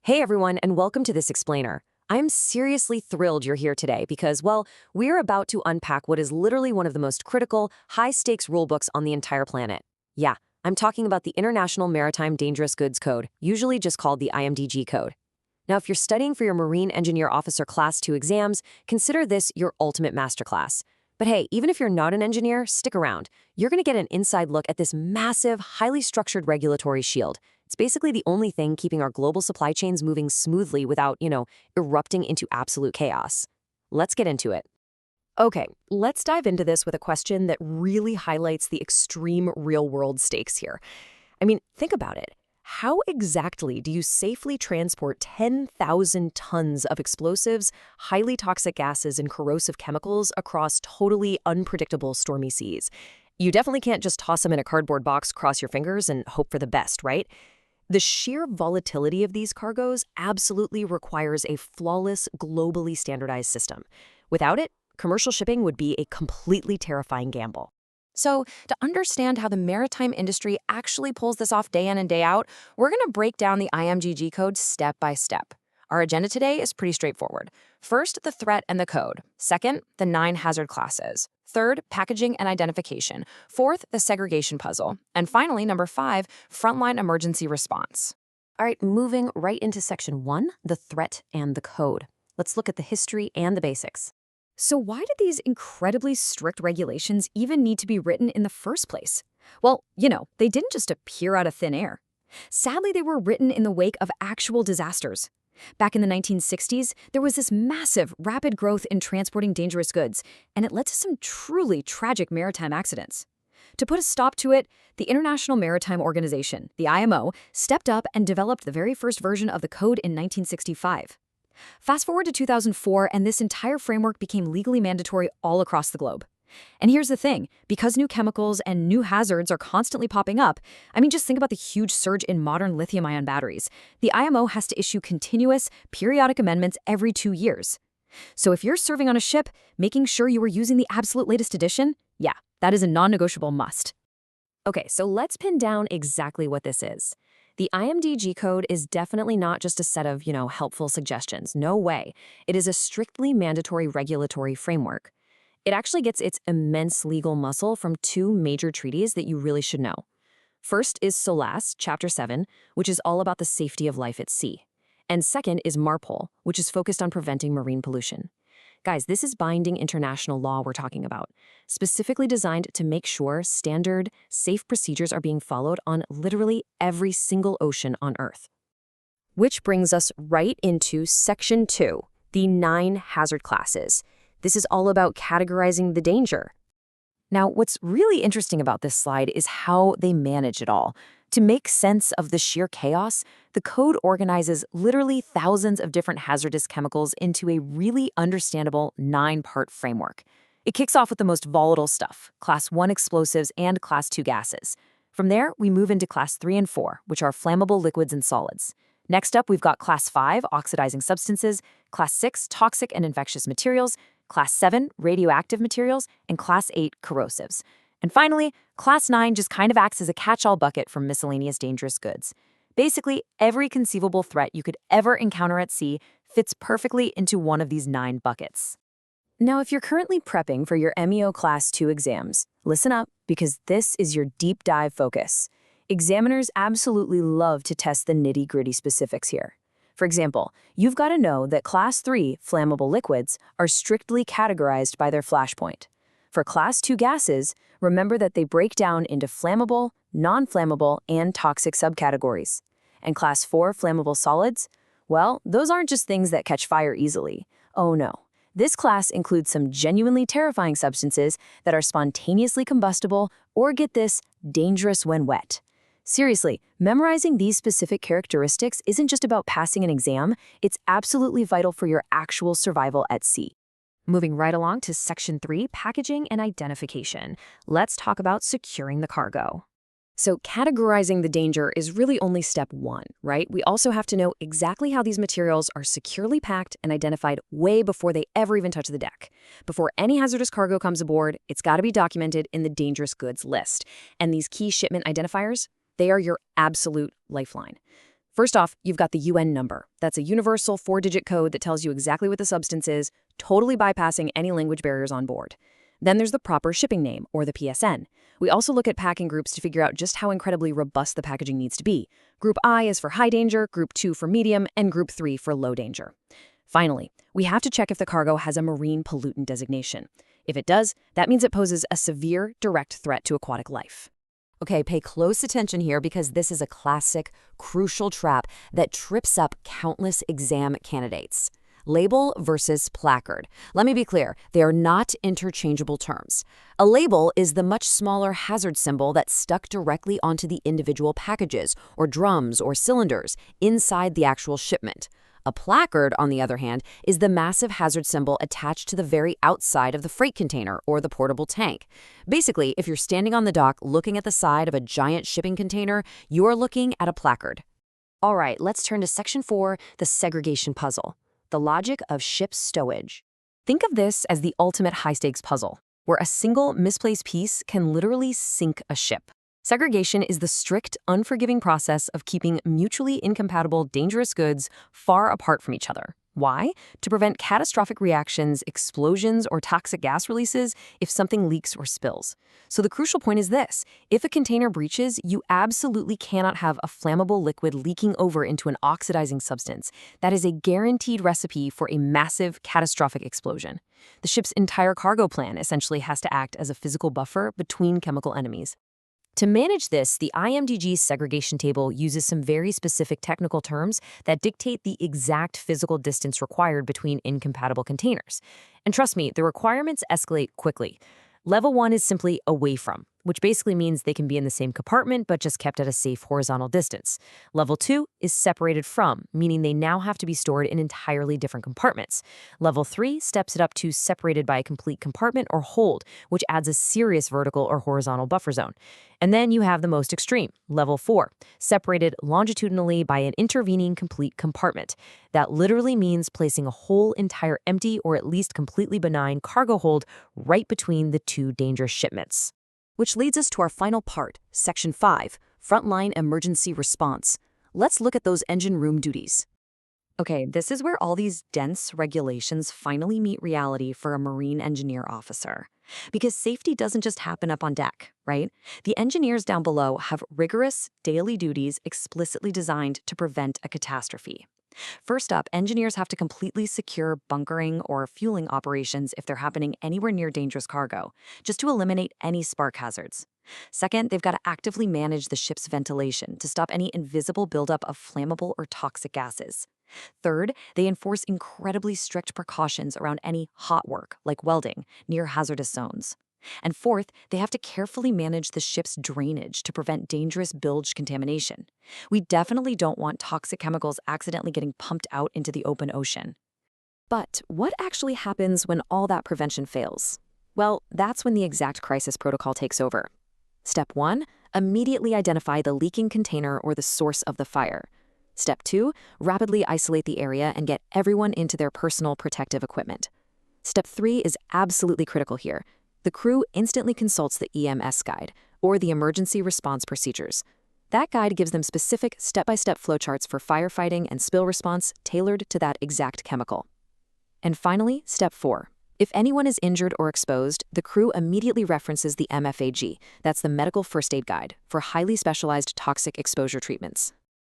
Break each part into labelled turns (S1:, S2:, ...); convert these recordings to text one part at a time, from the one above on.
S1: Hey everyone, and welcome to this explainer. I'm seriously thrilled you're here today because, well, we're about to unpack what is literally one of the most critical, high-stakes rulebooks on the entire planet. Yeah, I'm talking about the International Maritime Dangerous Goods Code, usually just called the IMDG Code. Now, if you're studying for your Marine Engineer Officer Class 2 exams, consider this your ultimate masterclass. But hey, even if you're not an engineer, stick around. You're going to get an inside look at this massive, highly structured regulatory shield. It's basically the only thing keeping our global supply chains moving smoothly without, erupting into absolute chaos. Let's get into it. Okay, let's dive into this with a question that really highlights the extreme real-world stakes here. I mean, think about it. How exactly do you safely transport 10,000 tons of explosives, highly toxic gases, and corrosive chemicals across totally unpredictable stormy seas? You definitely can't just toss them in a cardboard box, cross your fingers, and hope for the best, right? The sheer volatility of these cargoes absolutely requires a flawless, globally standardized system. Without it, commercial shipping would be a completely terrifying gamble. So, to understand how the maritime industry actually pulls this off day in and day out, we're going to break down the IMDG code step by step. Our agenda today is pretty straightforward. First, the threat and the code. Second, the 9 hazard classes. Third, packaging and identification. Fourth, the segregation puzzle. And finally, number 5, frontline emergency response. All right, moving right into section 1, the threat and the code. Let's look at the history and the basics.
S2: So why did these incredibly strict regulations even need to be written in the first place? Well, they didn't just appear out of thin air. Sadly, they were written in the wake of actual disasters. Back in the 1960s, there was this massive, rapid growth in transporting dangerous goods, and it led to some truly tragic maritime accidents. To put a stop to it, the International Maritime Organization, the IMO, stepped up and developed the very first version of the code in 1965. Fast forward to 2004, and this entire framework became legally mandatory all across the globe. And here's the thing, because new chemicals and new hazards are constantly popping up, just think about the huge surge in modern lithium-ion batteries. The IMO has to issue continuous, periodic amendments every 2 years. So if you're serving on a ship, making sure you are using the absolute latest edition, yeah, that is a non-negotiable must.
S1: Okay, so let's pin down exactly what this is. The IMDG code is definitely not just a set of, helpful suggestions. No way. It is a strictly mandatory regulatory framework. It actually gets its immense legal muscle from 2 major treaties that you really should know. First is SOLAS Chapter VII, which is all about the safety of life at sea. And second is MARPOL, which is focused on preventing marine pollution. Guys, this is binding international law we're talking about, specifically designed to make sure standard, safe procedures are being followed on literally every single ocean on Earth. Which brings us right into Section 2, the 9 hazard classes. This is all about categorizing the danger. Now, what's really interesting about this slide is how they manage it all. To make sense of the sheer chaos, the code organizes literally thousands of different hazardous chemicals into a really understandable 9-part framework. It kicks off with the most volatile stuff, Class 1 explosives and Class 2 gases. From there, we move into Class 3 and 4, which are flammable liquids and solids. Next up, we've got Class 5, oxidizing substances, Class 6, toxic and infectious materials, Class 7, radioactive materials, and Class 8, corrosives. And finally, Class 9 just kind of acts as a catch-all bucket for miscellaneous dangerous goods. Basically, every conceivable threat you could ever encounter at sea fits perfectly into one of these 9 buckets. Now, if you're currently prepping for your MEO Class 2 exams, listen up, because this is your deep dive focus. Examiners absolutely love to test the nitty-gritty specifics here. For example, you've got to know that Class 3 flammable liquids are strictly categorized by their flashpoint. For Class 2 gases, remember that they break down into flammable, non-flammable, and toxic subcategories. And Class 4 flammable solids? Well, those aren't just things that catch fire easily. Oh no. This class includes some genuinely terrifying substances that are spontaneously combustible or, get this, dangerous when wet. Seriously, memorizing these specific characteristics isn't just about passing an exam, it's absolutely vital for your actual survival at sea. Moving right along to Section 3, packaging and identification. Let's talk about securing the cargo. So categorizing the danger is really only step 1, right? We also have to know exactly how these materials are securely packed and identified way before they ever even touch the deck. Before any hazardous cargo comes aboard, it's got to be documented in the dangerous goods list. And these key shipment identifiers, they are your absolute lifeline. First off, you've got the UN number. That's a universal 4-digit code that tells you exactly what the substance is, totally bypassing any language barriers on board. Then there's the proper shipping name, or the PSN. We also look at packing groups to figure out just how incredibly robust the packaging needs to be. Group I is for high danger, Group 2 for medium, and Group 3 for low danger. Finally, we have to check if the cargo has a marine pollutant designation. If it does, that means it poses a severe, direct threat to aquatic life.
S2: Okay, pay close attention here because this is a classic, crucial trap that trips up countless exam candidates. Label versus placard. Let me be clear, they are not interchangeable terms. A label is the much smaller hazard symbol that's stuck directly onto the individual packages, or drums, or cylinders inside the actual shipment. A placard, on the other hand, is the massive hazard symbol attached to the very outside of the freight container or the portable tank. Basically, if you're standing on the dock looking at the side of a giant shipping container, you're looking at a placard.
S1: All right, let's turn to Section 4, the segregation puzzle. The logic of ship stowage. Think of this as the ultimate high-stakes puzzle, where a single misplaced piece can literally sink a ship. Segregation is the strict, unforgiving process of keeping mutually incompatible dangerous goods far apart from each other. Why? To prevent catastrophic reactions, explosions, or toxic gas releases if something leaks or spills. So the crucial point is this: if a container breaches, you absolutely cannot have a flammable liquid leaking over into an oxidizing substance. That is a guaranteed recipe for a massive, catastrophic explosion. The ship's entire cargo plan essentially has to act as a physical buffer between chemical enemies. To manage this, the IMDG Segregation Table uses some very specific technical terms that dictate the exact physical distance required between incompatible containers. And trust me, the requirements escalate quickly. Level 1 is simply away from, which basically means they can be in the same compartment but just kept at a safe horizontal distance. Level 2 is separated from, meaning they now have to be stored in entirely different compartments. Level 3 steps it up to separated by a complete compartment or hold, which adds a serious vertical or horizontal buffer zone. And then you have the most extreme, Level 4, separated longitudinally by an intervening complete compartment. That literally means placing a whole entire empty or at least completely benign cargo hold right between the two dangerous shipments. Which leads us to our final part, Section 5, Frontline Emergency Response. Let's look at those engine room duties. Okay, this is where all these dense regulations finally meet reality for a marine engineer officer. Because safety doesn't just happen up on deck, right? The engineers down below have rigorous daily duties explicitly designed to prevent a catastrophe. First up, engineers have to completely secure bunkering or fueling operations if they're happening anywhere near dangerous cargo, just to eliminate any spark hazards. Second, they've got to actively manage the ship's ventilation to stop any invisible buildup of flammable or toxic gases. Third, they enforce incredibly strict precautions around any hot work, like welding, near hazardous zones. And fourth, they have to carefully manage the ship's drainage to prevent dangerous bilge contamination. We definitely don't want toxic chemicals accidentally getting pumped out into the open ocean. But what actually happens when all that prevention fails? Well, that's when the exact crisis protocol takes over. Step 1, immediately identify the leaking container or the source of the fire. Step 2, rapidly isolate the area and get everyone into their personal protective equipment. Step 3 is absolutely critical here. The crew instantly consults the EMS guide, or the emergency response procedures. That guide gives them specific step-by-step flowcharts for firefighting and spill response tailored to that exact chemical. And finally, Step 4. If anyone is injured or exposed, the crew immediately references the MFAG, that's the Medical First Aid Guide, for highly specialized toxic exposure treatments.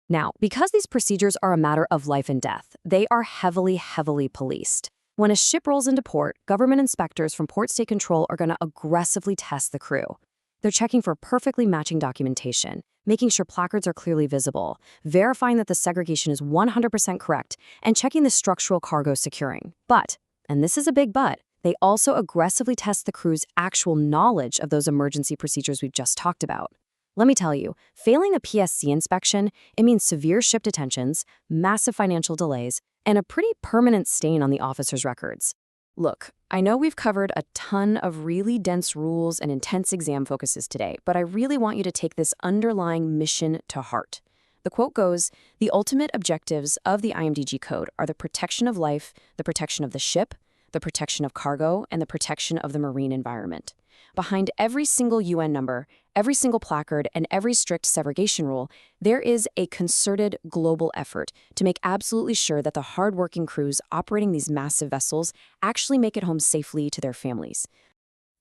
S1: Now, because these procedures are a matter of life and death, they are heavily policed. When a ship rolls into port, government inspectors from Port State Control are going to aggressively test the crew. They're checking for perfectly matching documentation, making sure placards are clearly visible, verifying that the segregation is 100% correct, and checking the structural cargo securing. But, and this is a big but, they also aggressively test the crew's actual knowledge of those emergency procedures we've just talked about. Let me tell you, failing a PSC inspection, it means severe ship detentions, massive financial delays, and a pretty permanent stain on the officer's records. Look, I know we've covered a ton of really dense rules and intense exam focuses today, but I really want you to take this underlying mission to heart. The quote goes, "The ultimate objectives of the IMDG Code are the protection of life, the protection of the ship,
S2: the protection of cargo, and the protection of the marine environment. Behind every single UN number, every single placard, and every strict segregation rule, there is a concerted global effort to make absolutely sure that the hardworking crews operating these massive vessels actually make it home safely to their families.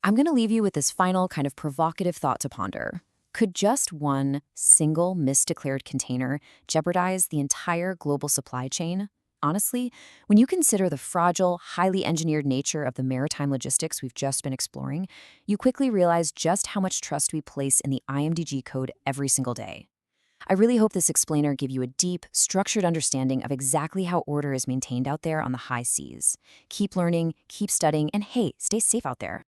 S2: I'm going to leave you with this final kind of provocative thought to ponder. Could just one single misdeclared container jeopardize the entire global supply chain? Honestly, when you consider the fragile, highly engineered nature of the maritime logistics we've just been exploring, you quickly realize just how much trust we place in the IMDG code every single day. I really hope this explainer gave you a deep, structured understanding of exactly how order is maintained out there on the high seas. Keep learning, keep studying, and hey, stay safe out there.